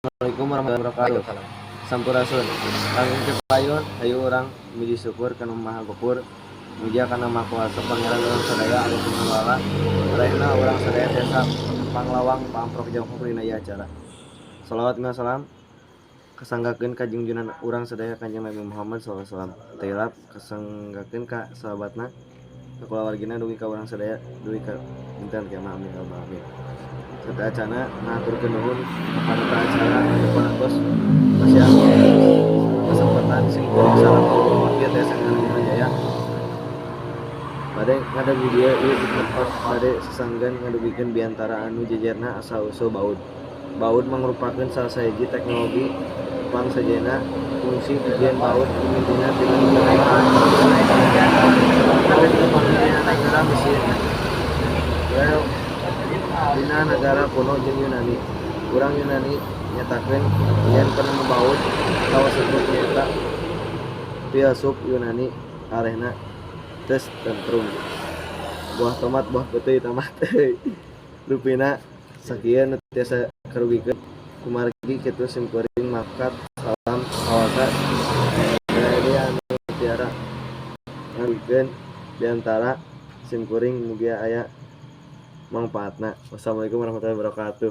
Assalamualaikum warahmatullahi wabarakatuh. Sampurasun. Kami payun hayu urang muji syukur kana Maha Gopur. Muja kana Maha Kuasa Pangeran urang sadaya anu tumungala. Raihna urang sadaya tiasa panglawang pamprok jangkung dina ieu acara. Shalawat wa salam kasanggakeun ka junjungan urang sadaya Kanjeng Nabi Muhammad sallallahu alaihi wasallam. Tailap kasanggakeun ka sahabatna ka kulawargina dugi ka urang sadaya dugi ka dinten kiamat amin ya rabbal alamin. Serta acana ngaturkeun nuhun kepada acara Deponatos masih kesempatan sing salam dia teh sangat jaya. Bade ngada video ieu ditempat bade sesanggan ngadugikeun biantara anu jejerna asal-usul baud. Baud mangrupakeun salah sahiji teknologi pangsajena fungsi pikeun baud mimitinan dengan kenaikan negara Mesir. Dina negara kuno jeung Yunani. Urang Yunani nyatakeun yen pernah membaud kawasebut nyaeta filsuf Yunani arehna tes tentrum. Buah tomat buah peuting tamat euy. Rupina sakieu nu tiasa karugikeun kumargi kitu simkuring makat salam awasa dia anu tiara ngarugikeun diantara simkuring mugia aya mangpaatna. Wassalamualaikum warahmatullahi wabarakatuh.